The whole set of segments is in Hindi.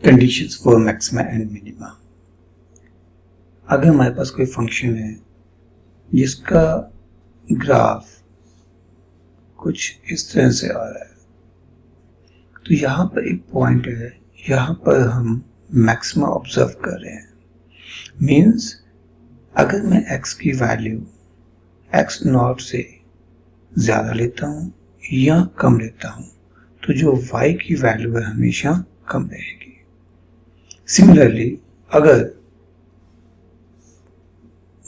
Conditions for maxima and minima. अगर हमारे पास कोई फंक्शन है जिसका ग्राफ कुछ इस तरह से आ रहा है, तो यहाँ पर एक पॉइंट है, यहाँ पर हम मैक्सिमा ऑब्जर्व कर रहे हैं। मीन्स अगर मैं x की वैल्यू x नॉट से ज्यादा लेता हूँ या कम लेता हूँ, तो जो y की वैल्यू है हमेशा कम रहेगी। सिमिलरली अगर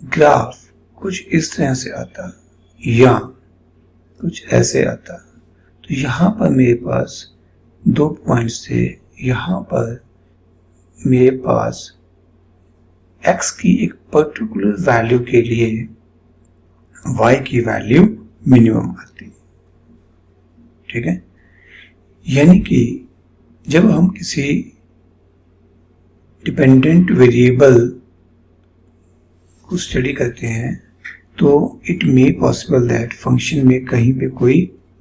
ग्राफ कुछ इस तरह से आता या कुछ ऐसे आता, तो यहाँ पर मेरे पास 2 पॉइंट्स थे, यहाँ पर मेरे पास x की एक पर्टिकुलर वैल्यू के लिए y की वैल्यू मिनिमम आती। ठीक है, यानी कि जब हम किसी डिपेंडेंट वेरिएबल को स्टडी करते हैं तो it may possible that function में कहीं पे कोई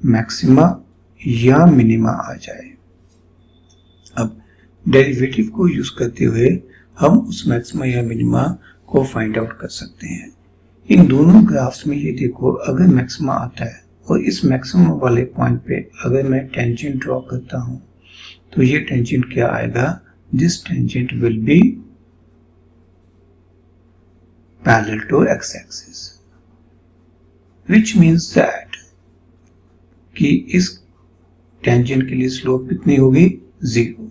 मैक्सिमा या मिनिमा आ जाए। अब डेरिवेटिव को यूज करते हुए हम उस मैक्सिमा या मिनिमा को फाइंड आउट कर सकते हैं। इन दोनों ग्राफ्स में ये देखो, अगर मैक्सिमा आता है और इस मैक्सिमा वाले पॉइंट पे अगर मैं टेंजेंट ड्रॉ करता हूं, तो ये टेंजेंट क्या आएगा? This tangent will be parallel to x axis, which means that कि इस टेंजेंट के लिए स्लोप कितनी होगी? 0।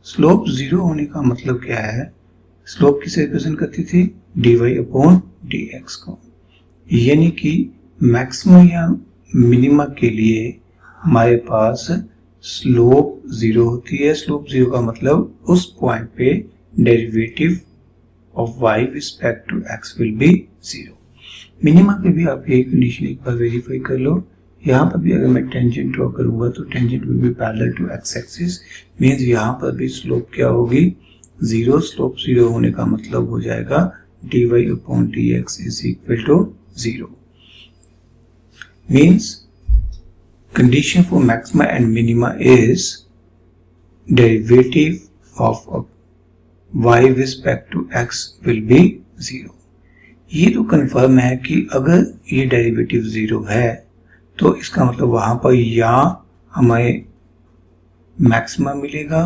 स्लोप 0 होने का मतलब क्या है? स्लोप किसे रिप्रेजेंट करती थी? dy अपॉन dx को। यानी कि मैक्सिमा या मिनिमा के लिए हमारे पास स्लोप 0 होती है। स्लोप 0 का मतलब उस पॉइंट पे derivative of y respect to x will be 0। Minima पे भी आप ये कंडीशन एक बार वेरीफाई कर लो। यहाँ पर भी अगर मैं टेंजेंट ड्रॉ करूंगा तो tangent will be parallel to x axis, means यहाँ पर भी स्लोप क्या होगी? 0। स्लोप 0 होने का मतलब हो जाएगा dy upon dx is equal to 0। Means condition for maxima and minima is derivative of y respect to x will be 0। ये तो कंफर्म है कि अगर ये डेरिवेटिव 0 है तो इसका मतलब वहां पर या हमें मैक्सिमा मिलेगा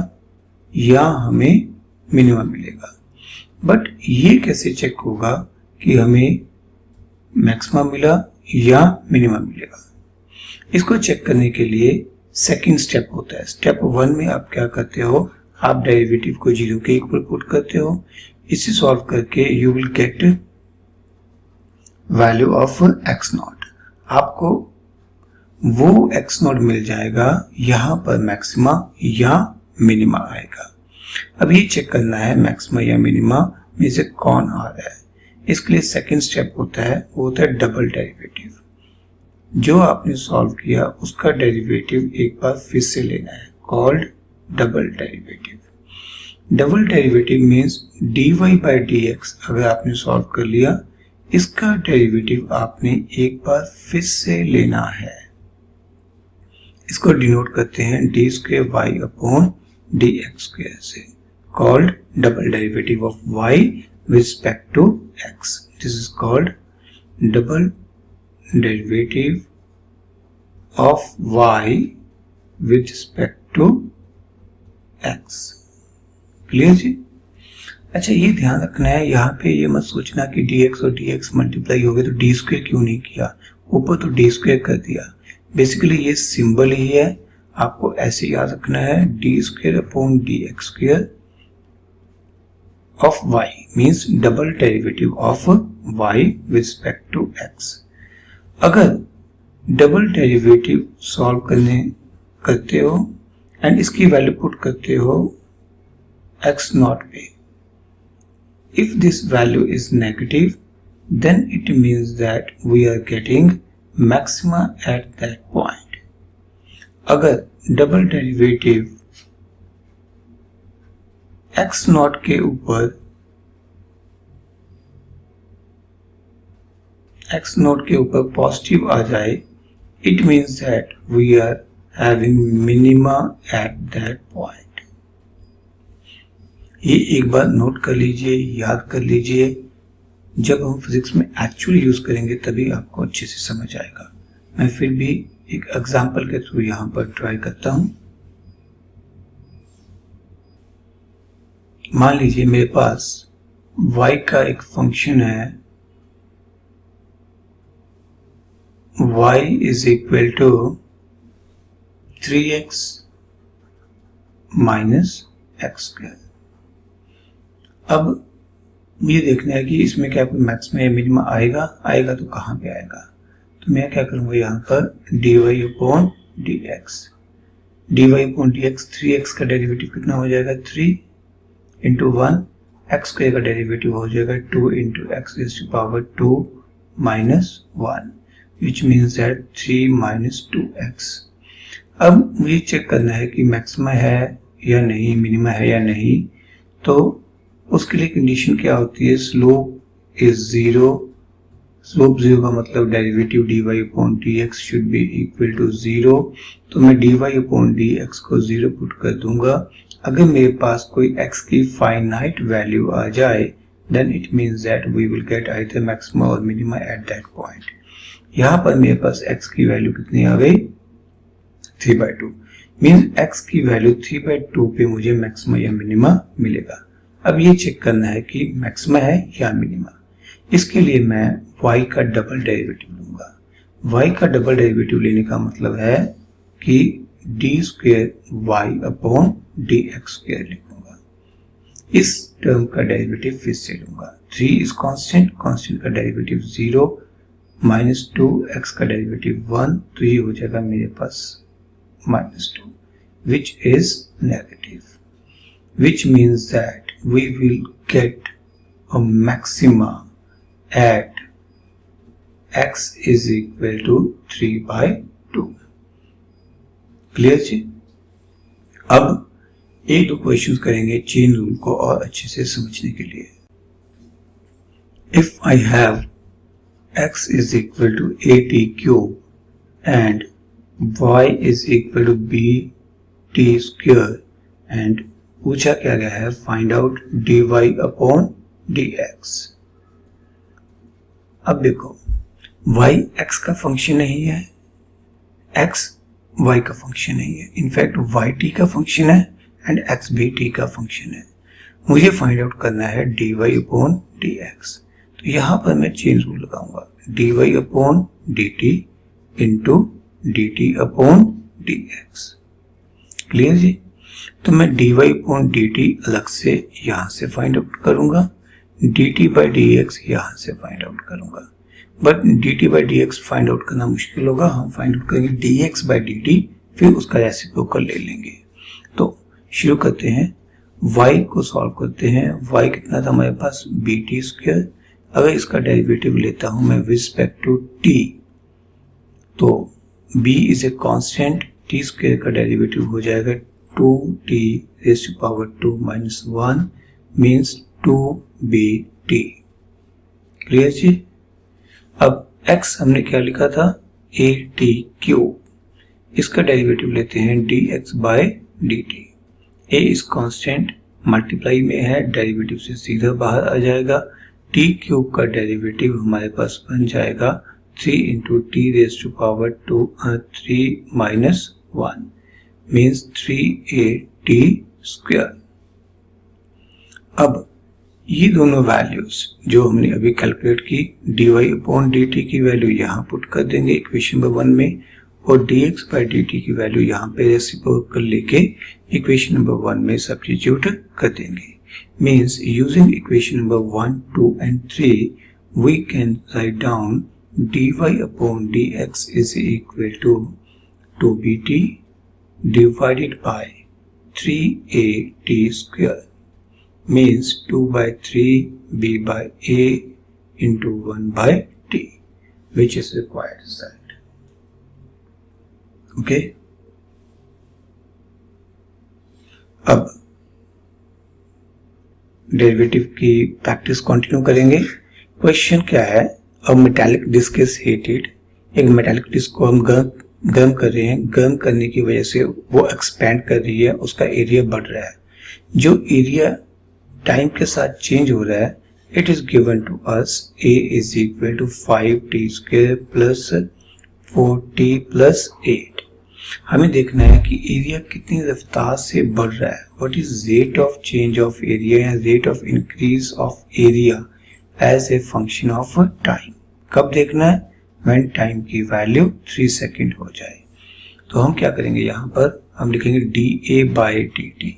या हमें मिनिमा मिलेगा। बट ये कैसे चेक होगा कि हमें मैक्सिमा मिला या मिनिमा मिलेगा? इसको चेक करने के लिए सेकंड स्टेप होता है। स्टेप 1 में आप क्या करते हो? आप डेरिवेटिव को 0 के इक्वल पुट करते हो। इसे सॉल्व करके you will get value of x not. आपको वो x नॉट मिल जाएगा, यहां पर मैक्सिमा या मिनिमा आएगा। अब ये चेक करना है मैक्सिमा या मिनिमा में से कौन आ रहा है। इसके लिए सेकंड स्टेप होता है, वो होता है डबल डेरिवेटिव। जो आपने सॉल्व किया उसका डेरिवेटिव एक बार फिर से लेना है, called double derivative. Double derivative means dy by dx अगर आपने सॉल्व कर लिया, इसका डेरिवेटिव आपने एक बार फिर से लेना है। इसको डिनोट करते हैं d square y upon D x square से, called double derivative of y with respect to x. This is called double derivative of y with respect to x. Clear जी? अच्छा, ये ध्यान रखना है, यहाँ पे ये मत सोचना कि dx और dx मल्टीप्लाई हो गए तो डी स्क्वायर क्यों नहीं किया, ऊपर तो डी स्क्वायर कर दिया। बेसिकली ये सिंबल ही है, आपको ऐसे याद रखना है, D square upon D x square of y means double derivative of y with respect to x। अगर डबल डेरिवेटिव सॉल्व करते हो एंड इसकी वैल्यू पुट करते हो x नॉट पे, if this value is negative then it means that we are getting maxima at that point. अगर डबल डेरिवेटिव x नॉट के ऊपर पॉजिटिव आ जाए, it means that we are having minima at that point. ये एक बार नोट कर लीजिए, याद कर लीजिए। जब हम फिजिक्स में एक्चुअली यूज करेंगे तभी आपको अच्छे से समझ आएगा। मैं फिर भी एक एग्जांपल के थ्रू यहां पर ट्राई करता हूं। मान लीजिए मेरे पास y का एक फंक्शन है, y is equal to 3x minus X square. अब मुझे देखना है कि इसमें क्या कोई मैक्सिमा या मिनिमा आएगा तो कहां पे आएगा। तो मैं क्या करूंगा, यहां पर dy upon dx, dy upon dx 3x का डेरिवेटिव कितना हो जाएगा, 3 इंटू 1, एक्स स्क्वायर का डेरिवेटिव हो जाएगा 2 into x raise to power 2 minus 1, which means that 3 minus 2x। अब मुझे चेक करना है कि मैक्सिमा है या नहीं, मिनिमा है या नहीं। तो उसके लिए कंडीशन क्या होती है, स्लोप इज 0। स्लोप 0 का मतलब derivative dy upon dx should be equal to 0। तो मैं dy अपॉन dx को 0 पुट कर दूंगा। अगर मेरे पास कोई x की फाइनाइट वैल्यू आ जाए then it means that we will get either maxima और मिनिमा एट दैट पॉइंट। यहाँ पर मेरे पास x की वैल्यू कितनी आ गई, 3/2, मीन्स x की वैल्यू 3/2 पे मुझे मैक्सिमा या मिनिमा मिलेगा। अब ये चेक करना है कि मैक्सिमा है या मिनिमा। इसके लिए मैं y का डबल डेरिवेटिव लूंगा। y का डबल डेरिवेटिव लेने का मतलब है कि d square y upon dx square लिखूंगा। इस टर्म का डेरिवेटिव फिर से लूंगा। 3 इज कांस्टेंट, कांस्टेंट का डेरिवेटिव 0, माइनस 2x का डेरिवेटिव 1, तो ये हो जाएगा मेरे पास -2, which is negative, which means that we will get a maxima at x is equal to 3/2। Clear जी। अब एक दो क्वेश्चन करेंगे चेन रूल को और अच्छे से समझने के लिए। If I have x is equal to at cube and y is equal to bt square and पूछा क्या गया है, find out dy upon dx। अब देखो y x का फंक्शन नहीं है, x y का फंक्शन नहीं है, इनफैक्ट y t का फंक्शन है एंड x भी t का फंक्शन है। मुझे फाइंड आउट करना है dy अपॉन dx। तो यहां पर मैं चेन रूल लगाऊंगा, dy upon dt into dt upon dx। Clear जी। तो मैं dy अपॉन dt अलग से यहां से फाइंड आउट करूंगा, dt बाई dx यहां से फाइंड आउट करूंगा। But dt by dx find out करना मुश्किल होगा, हम फाइंड आउट करेंगे dx बाई dt, फिर उसका रेसिप्रोकल ले लेंगे। तो शुरू करते हैं, y को सॉल्व करते हैं। y कितना था हमारे पास, bt स्क्वायर। अगर इसका डेरिवेटिव लेता हूं मैं विद रिस्पेक्ट टू t, तो b is a constant, t square का डेरिवेटिव हो जाएगा 2t raise to power 2 minus 1 means 2bt। Clear जी। अब x हमने क्या लिखा था, at क्यूब, इसका डेरिवेटिव लेते हैं dx by dt। a is constant, multiply में है, डेरिवेटिव से सीधा बाहर आ जाएगा। t क्यूब का डेरिवेटिव हमारे पास बन जाएगा 3 into t raise to power 3 minus 1 means 3at square. अब ये दोनों वैल्यूज जो हमने अभी कैलकुलेट की, dy अपॉन dt की वैल्यू यहाँ पुट कर देंगे इक्वेशन नंबर 1 में, और dx बाई dt की वैल्यू यहाँ पे रेसिप्रोकल लेके इक्वेशन नंबर 1 में सब्स्टिट्यूट कर देंगे। Means using equation number 1, 2 and 3 we can write down dy upon dx is equal to 2bt divided by 3at square, means 2 by 3 b by a into 1 by t, which is required result. Okay. अब डेरिवेटिव की प्रैक्टिस कंटिन्यू करेंगे। क्वेश्चन क्या है, अब मेटालिक डिस्क इज हीटेड। एक मेटालिक डिस्क को हम गर्म कर रहे हैं, गर्म करने की वजह से वो एक्सपैंड कर रही है, उसका एरिया बढ़ रहा है। जो एरिया टाइम के साथ चेंज हो रहा है, it is given to us a is equal to 5t square plus 4t plus 8। हमें देखना है कि एरिया कितनी रफ्तार से बढ़ रहा है, what is rate of change of area या rate of increase of area as a function of time. कब देखना है? व्हेन टाइम की वैल्यू 3 सेकेंड हो जाए। तो हम क्या करेंगे, यहाँ पर हम लिखेंगे dA by dt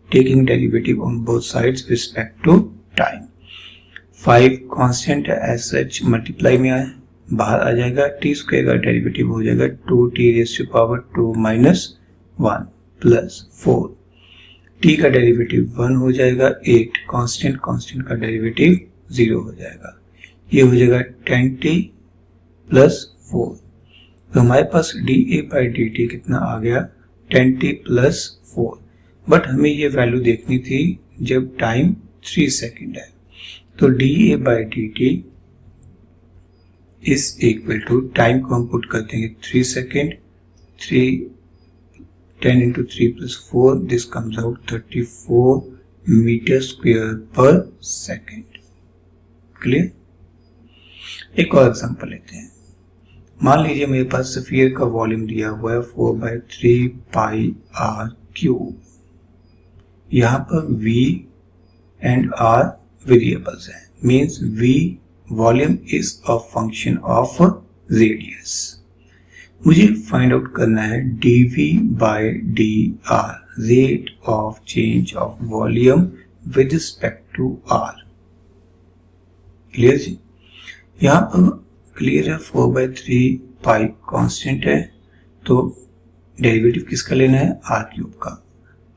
taking derivative on both sides respect to time. 5 constant as such multiply में आए, बाहर आ जाएगा, टी स्क्वायर का डेरिवेटिव हो जाएगा 2t raise to power 2 minus 1 plus 4, t का डेरिवेटिव 1 हो जाएगा, 8 कांस्टेंट का डेरिवेटिव 0 हो जाएगा, ये हो जाएगा 10t प्लस 4। तो हमारे पास dA by dt कितना आ गया, 10t प्लस 4। बट हमें ये वैल्यू देखनी थी जब टाइम 3 सेकेंड है। तो dA by dt is equal to, time को हम पुट कर देंगे 3 second, 10 into 3 plus 4, this comes out 34 metre square पर सेकेंड। क्लियर? एक और एग्जांपल लेते हैं। मान लीजिए मेरे पास स्फीयर का वॉल्यूम दिया हुआ है 4/3 पाई r क्यूब। यहाँ पर v एंड r वेरिएबल्स हैं, means v volume is a function of radius. मुझे फाइंड आउट करना है dv by dr, rate of change of volume with respect to r। Clear जी? यहाँ पर क्लियर है, 4/3 पाई कांस्टेंट है, तो डेरिवेटिव किसका लेना है, r क्यूब का।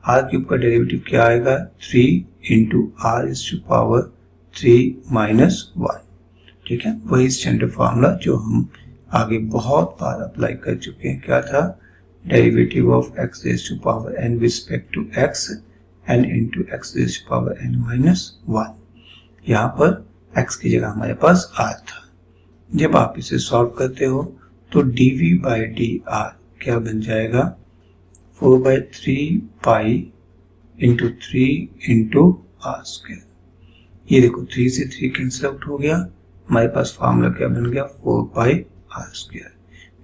r क्यूब का डेरिवेटिव क्या आएगा, 3 into r is to power 3 minus 1। ठीक है, वही स्टैंडर्ड फार्मूला जो हम आगे बहुत बार अप्लाई कर चुके हैं। क्या था, derivative of x raise to power n with respect to x, n into x raise to power n minus 1। यहाँ पर x की जगह हमारे पास r था। जब आप इसे सॉल्व करते हो तो dv बाय dr क्या बन जाएगा, 4/3 pi into 3 into r square. ये देखो 3 से 3 कैंसिल आउट हो गया, हमारे पास फार्मूला क्या बन गया, 4 pi r square.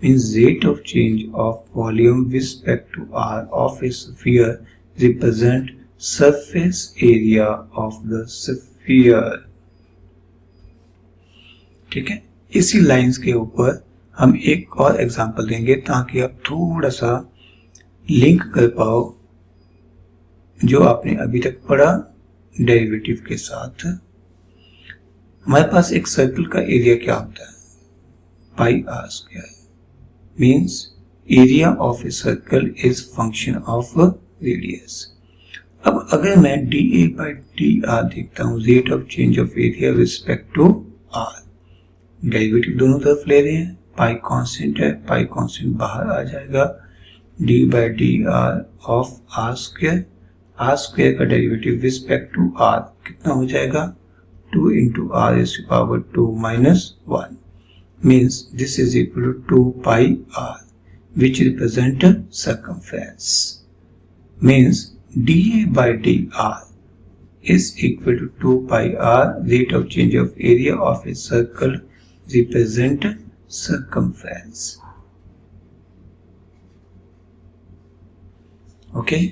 Means rate of change of volume with respect to r of a sphere represent surface area of the sphere. ठीक है, इसी लाइंस के ऊपर हम एक और एग्जांपल देंगे ताकि आप थोड़ा सा लिंक कर पाओ जो आपने अभी तक पढ़ा डेरिवेटिव के साथ। हमारे पास एक सर्कल का एरिया क्या होता है, pi r square, means area of a circle is function of radius. अब अगर मैं dA by dr देखता हूँ, rate of change of area with respect to r, derivative दोनों तरफ ले रहे हैं, पाई कांस्टेंट है, पाई कांस्टेंट बाहर आ जाएगा, d by dr of r square, r square का derivative with respect to r कितना हो जाएगा, 2 into r is to power 2 minus 1, means this is equal to 2 pi r, which represent circumference. Means dA by dr is equal to 2 pi r, rate of change of area of a circle represent circumference. Okay.